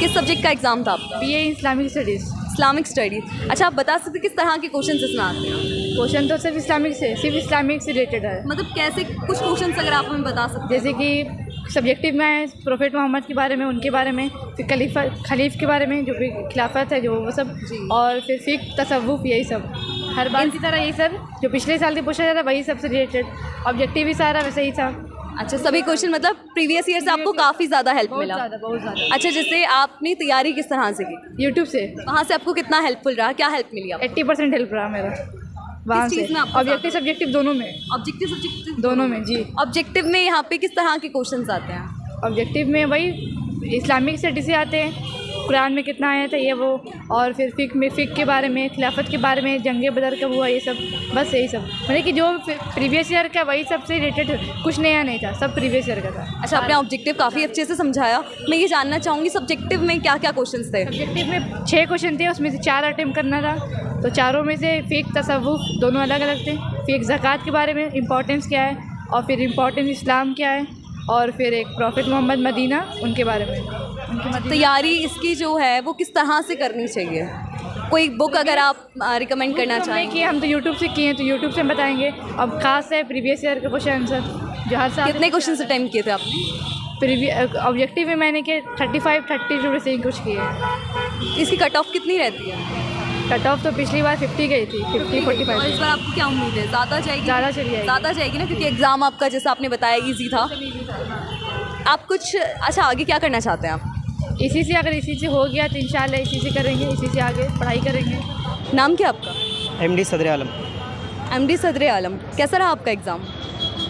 किस सब्जेक्ट का एग्ज़ाम था आपका? BA Islamic studies. Islamic studies. अच्छा, आप बता सकते किस तरह के क्वेश्चन इसमें आते हैं? क्वेश्चन तो सिर्फ इस्लामिक से रिलेटेड है। मतलब कैसे कुछ क्वेश्चन अगर आप हमें बता सकते जैसे कि सब्जेक्टिव में है प्रोफेट मोहम्मद के बारे में, उनके बारे में, फिर खलीफ के बारे में, जो भी खिलाफत है जो वो सब, और फिर फ़िक़्ह, तसव्वुफ़, यही सब हर बार की तरह यही सब जो पिछले साल से पूछा जा रहा है वही सबसे रिलेटेड। ऑब्जेक्टिव भी सारा वैसे ही था। अच्छा, सभी क्वेश्चन मतलब प्रीवियस ईयर से आपको काफ़ी ज़्यादा हेल्प मिला? बहुत ज़्यादा। अच्छा, जैसे आपने तैयारी किस तरह से की? यूट्यूब से। वहाँ से आपको कितना हेल्पफुल रहा, क्या हेल्प मिली आपको? 80% हेल्प रहा मेरा वहाँ से। ऑब्जेक्टिव सब्जेक्टिव दोनों में। ऑब्जेक्टिव सब्जेक्टिव दोनों में जी। ऑब्जेक्टिव में यहाँ पे किस तरह के क्वेश्चंस आते हैं? ऑब्जेक्टिव में वही इस्लामिक स्टडी से आते हैं, कुरान में कितना आया था ये वो, और फिर फ़िक़्ह के बारे में, खिलाफत के बारे में, जंग बदर कब हुआ, ये सब, बस यही सब। मतलब कि जो प्रीवियस ईयर का वही सबसे रिलेटेड, कुछ नया नहीं था, सब प्रीवियस ईयर का था। अच्छा, आपने ऑब्जेक्टिव काफ़ी अच्छे से समझाया। मैं ये जानना चाहूँगी सब्जेक्टिव में क्या क्या क्वेश्चंस थे? सब्जेक्टिव में 6 क्वेश्चन थे, उसमें से 4 अटेम्प्ट करना था, तो चारों में से फ़िक़्ह, तसव्वुफ़ दोनों अलग अलग थे। फ़िक़्ह ज़कात के बारे में इंपॉर्टेंस क्या है, और फिर इंपॉर्टेंस इस्लाम क्या है, और फिर एक प्रॉफिट मोहम्मद मदीना उनके बारे में। तैयारी इसकी जो है वो किस तरह से करनी चाहिए? कोई बुक अगर आप रिकमेंड करना चाहें? कि हम तो यूट्यूब से किए हैं, तो यूट्यूब से हम बताएंगे। अब खास है प्रीवियस ईयर के क्वेश्चन आंसर जो हर साल। कितने क्वेश्चन अटेम्प्ट किए थे आपने? ऑब्जेक्टिव में मैंने के 35-30 से ही कुछ किए। इसकी कट ऑफ कितनी रहती है? कट ऑफ तो पिछली बार 50 गई थी, 50-45। और इस बार आपको क्या उम्मीद है, ज़्यादा जाएगी? ज़्यादा चली जाएगी। ज़्यादा जाएगी ना, क्योंकि एग्ज़ाम आपका जैसा आपने बताया ईजी था। आप कुछ अच्छा आगे क्या करना चाहते हैं आप? इसी से अगर इसी से हो गया तो इंशाल्लाह इसी से करेंगे, इसी से आगे पढ़ाई करेंगे। नाम क्या आपका? MD सदर आलम। MD सदर आलम। कैसा रहा आपका एग्ज़ाम?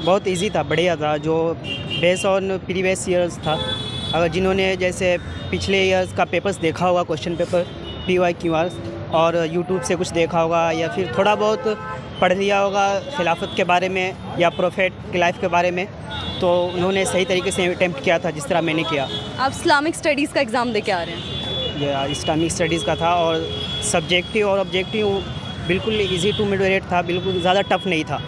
बहुत इजी था, बढ़िया था, जो बेस ऑन प्रीवियस ईयर्स था। अगर जिन्होंने जैसे पिछले ईयर्स का पेपर्स देखा होगा, क्वेश्चन पेपर PYQRs, और यूट्यूब से कुछ देखा होगा, या फिर थोड़ा बहुत पढ़ लिया होगा खिलाफत के बारे में या प्रोफेट की लाइफ के बारे में, तो उन्होंने सही तरीके से अटेम्प्ट किया था जिस तरह मैंने किया। आप इस्लामिक स्टडीज़ का एग्ज़ाम दे के आ रहे हैं? ये इस्लामिक स्टडीज़ का था, और सब्जेक्टिव और ऑब्जेक्टिव बिल्कुल इजी टू मिडरेट था, बिल्कुल ज़्यादा टफ नहीं था।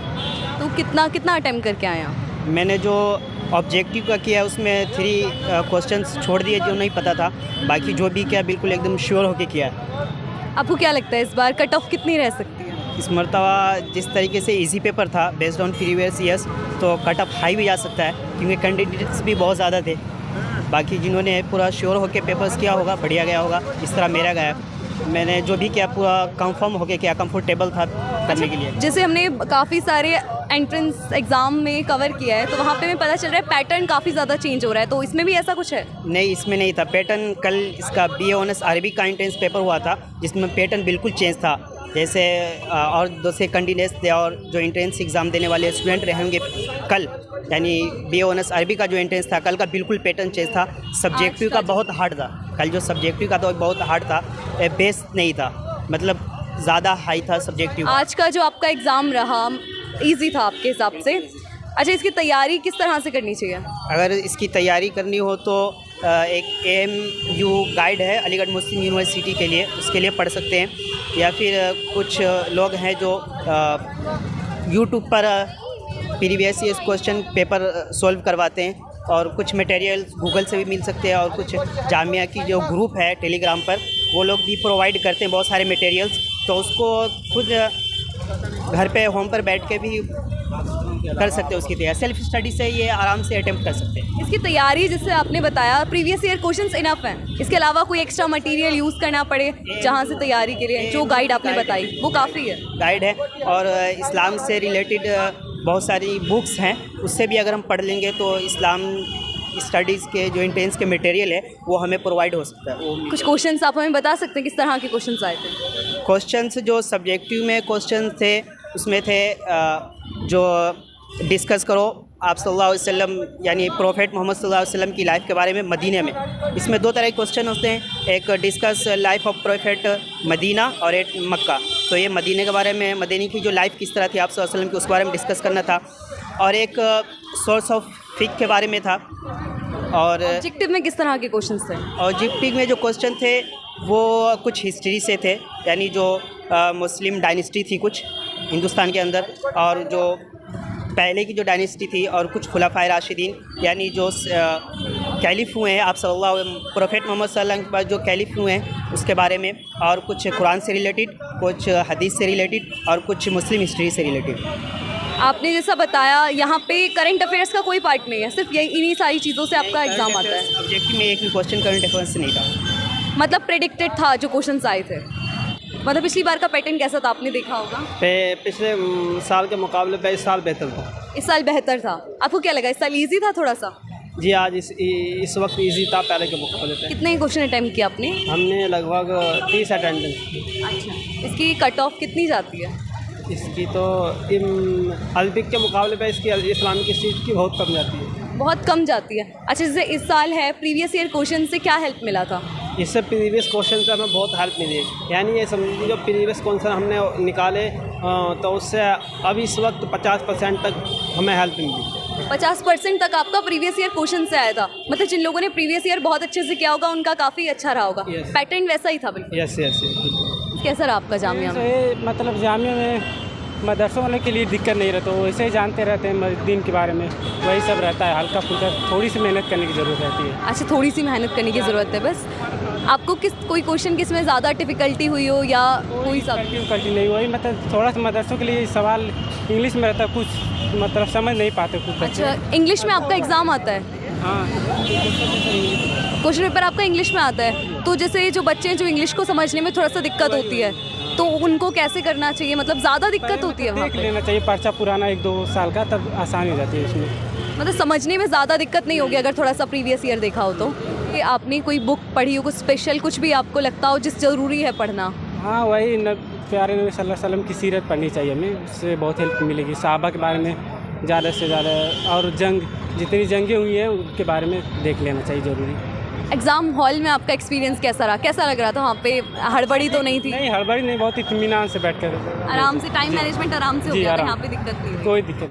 तो कितना अटेम्प्ट करके आए आप? मैंने जो ऑब्जेक्टिव का किया उसमें 3 क्वेश्चंस छोड़ दिए जो नहीं पता था, बाकी जो भी किया बिल्कुल एकदम श्योर होके किया है। आपको क्या लगता है इस बार कट ऑफ कितनी रह सकती है? इस मरतबा जिस तरीके से इजी पेपर था बेस्ड ऑन प्रीवियस ईयर्स, तो कट ऑफ हाई भी जा सकता है, क्योंकि कैंडिडेट्स भी बहुत ज़्यादा थे। बाकी जिन्होंने पूरा श्योर होके पेपर्स किया होगा, बढ़िया गया होगा, इस तरह मेरा गया। मैंने जो भी किया पूरा कंफर्म होके किया, कंफर्टेबल था करने के लिए। जैसे हमने काफ़ी सारे एंट्रेंस एग्ज़ाम में कवर किया है, तो वहाँ पे हमें पता चल रहा है पैटर्न काफ़ी ज़्यादा चेंज हो रहा है, तो इसमें भी ऐसा कुछ है? नहीं, इसमें नहीं था पैटर्न। कल इसका BA ऑनर्स अरबी का एंट्रेंस पेपर हुआ था, जिसमें पैटर्न बिल्कुल चेंज था। जैसे और दूसरे कैंडिडेट्स थे और जो एंट्रेंस एग्ज़ाम देने वाले स्टूडेंट रहेंगे कल, यानी BA ऑनर्स अरबी का जो एंट्रेंस था कल का बिल्कुल पैटर्न चेंज था। सब्जेक्टिव का बहुत हार्ड था कल, जो सब्जेक्टिव का तो बहुत हार्ड था, बेस नहीं था, मतलब ज़्यादा हाई था सब्जेक्टिव। आज का जो आपका एग्ज़ाम रहा ईजी था आपके हिसाब से? अच्छा, इसकी तैयारी किस तरह से करनी चाहिए? अगर इसकी तैयारी करनी हो तो एक AMU गाइड है अलीगढ़ मुस्लिम यूनिवर्सिटी के लिए, उसके लिए पढ़ सकते हैं, या फिर कुछ लोग हैं जो यूट्यूब पर previous years question paper solve करवाते हैं, और कुछ मटेरियल गूगल से भी मिल सकते हैं, और कुछ जामिया की जो ग्रुप है टेलीग्राम पर, वो लोग भी प्रोवाइड करते हैं बहुत सारे मटेरियल्स, तो उसको खुद घर पे होम पर बैठ के भी कर सकते हैं उसकी तैयारी। सेल्फ स्टडी से ये आराम से अटेम्प्ट कर सकते हैं। इसकी तैयारी जैसे आपने बताया प्रीवियस ईयर क्वेश्चंस इनफ हैं, इसके अलावा कोई एक्स्ट्रा मटेरियल यूज़ करना पड़े जहाँ से तैयारी के लिए जो गाइड आपने बताई वो काफ़ी है? गाइड है, और इस्लाम से रिलेटेड बहुत सारी बुक्स हैं, उससे भी अगर हम पढ़ लेंगे तो इस्लाम स्टडीज़ के जो एंट्रेंस के मटेरियल है वो हमें प्रोवाइड हो सकता है। कुछ क्वेश्चंस आप हमें बता सकते हैं किस तरह के क्वेश्चंस आए थे? क्वेश्चंस जो सब्जेक्टिव में क्वेश्चंस थे उसमें थे जो डिस्कस करो आप सल्लल्लाहु अलैहि वसल्लम, यानी प्रोफेट मोहम्मद सल्लल्लाहु अलैहि वसल्लम की लाइफ के बारे में मदीने में। इसमें 2 तरह के क्वेश्चन होते हैं, एक discuss life of prophet Medina और एक मक्का। तो ये मदीने के बारे में, मदीने की जो लाइफ किस तरह थी आप सल्लल्लाहु अलैहि वसल्लम की, उसके बारे में डिस्कस करना था, और एक सोर्स ऑफ फ़िक़्ह के बारे में था। और ऑब्जेक्टिव में किस तरह के क्वेश्चंस थे? ऑब्जेक्टिव में जो क्वेश्चन थे वो कुछ हिस्ट्री से थे, यानी जो मुस्लिम डायनेस्टी थी कुछ हिंदुस्तान के अंदर, और जो पहले की जो डायनेस्टी थी, और कुछ खुलाफाए राशिदीन, यानी जो कैलिफ हुए हैं, आप प्रोफेट मोहम्मद सल्लल्लाहु अलैहि वसल्लम के बाद जो कैलिफ हुए हैं उसके बारे में, और कुछ कुरान से रिलेटेड, कुछ हदीस से रिलेटेड और कुछ मुस्लिम हिस्ट्री से रिलेटेड। आपने जैसा बताया यहाँ पे करंट अफेयर्स का कोई पार्ट नहीं है, सिर्फ यही इन्हीं सारी चीज़ों से आपका एग्ज़ाम आता है। ऑब्जेक्टिव में एक भी क्वेश्चन करंट अफेयर्स से नहीं था। मतलब प्रेडिक्टेड था जो क्वेश्चंस आए थे। मतलब पिछली बार का पैटर्न कैसा था, आपने देखा होगा? पिछले साल के मुकाबले पे इस साल बेहतर था। इस साल बेहतर था। आपको क्या लगा, इस साल ईजी था थोड़ा सा? जी आज इस वक्त इजी था पहले के मुकाबले पे। कितने क्वेश्चन अटैम्प्ट किया आपने? हमने लगभग 30 अटेंडेंस। अच्छा, इसकी कट ऑफ कितनी जाती है? इसकी तो अरबिक के मुकाबले पे इसकी इस्लामिक हिस्ट्री की बहुत कम जाती है। बहुत कम जाती है। अच्छा, जैसे इस साल है, प्रीवियस ईयर क्वेश्चन से क्या हेल्प मिला था? इससे प्रीवियस क्वेश्चन से हमें बहुत हेल्प मिली, यानी ये समझिए जो प्रीवियस क्वेश्चन हमने निकाले तो उससे अब इस वक्त 50% तक हमें हेल्प मिली। 50% तक आपका प्रीवियस ईयर क्वेश्चन से आया था। मतलब जिन लोगों ने प्रीवियस ईयर बहुत अच्छे से किया होगा उनका काफ़ी अच्छा रहा होगा। Yes. पैटर्न वैसा ही था बिल्कुल। Yes yes. कैसा रहा आपका जामिया में? ये मतलब जामिया में मदरसों वाले के लिए दिक्कत नहीं रहता, वो वैसे ही जानते रहते हैं दीन के बारे में, वही सब रहता है। हल्का फुल्का थोड़ी सी मेहनत करने की ज़रूरत रहती है। अच्छा, थोड़ी सी मेहनत करने की ज़रूरत है बस। आपको कोई क्वेश्चन किस में ज़्यादा डिफ़िकल्टी हुई हो या कोई सब? डिफिकल्टी नहीं हुई, मतलब थोड़ा सा मदरसों के लिए सवाल इंग्लिश में रहता है, कुछ मतलब समझ नहीं पाते कुछ बच्चे। अच्छा, इंग्लिश में आपका एग्ज़ाम आता है? हाँ, क्वेश्चन पेपर आपका इंग्लिश में आता है, तो जैसे जो बच्चे हैं जो इंग्लिश को समझने में थोड़ा सा दिक्कत होती है, तो उनको कैसे करना चाहिए? मतलब ज़्यादा दिक्कत होती है वहाँ देख पे? लेना चाहिए पर्चा पुराना 1-2 साल का, तब आसानी हो जाती है उसमें। मतलब समझने में ज़्यादा दिक्कत नहीं होगी अगर थोड़ा सा प्रीवियस ईयर देखा हो तो। कि आपने कोई बुक पढ़ी हो, कुछ स्पेशल कुछ भी आपको लगता हो जिस ज़रूरी है पढ़ना? हाँ, वही प्यारे नबी सल्लल्लाहु अलैहि वसल्लम की सीरत पढ़नी चाहिए हमें, उससे बहुत हेल्प मिलेगी। सहाबा के बारे में ज़्यादा से ज़्यादा, और जितनी जंगें हुई हैं उनके बारे में देख लेना चाहिए ज़रूरी। एग्ज़ाम हॉल में आपका एक्सपीरियंस कैसा रहा? कैसा लग रहा था वहाँ पे? हड़बड़ी तो नहीं थी? नहीं, हड़बड़ी नहीं, बहुत इत्मीनान से बैठ कर आराम से टाइम मैनेजमेंट आराम से हो जी, गया था, आराम। यहाँ पे दिक्कत नहीं हुई? कोई दिक्कत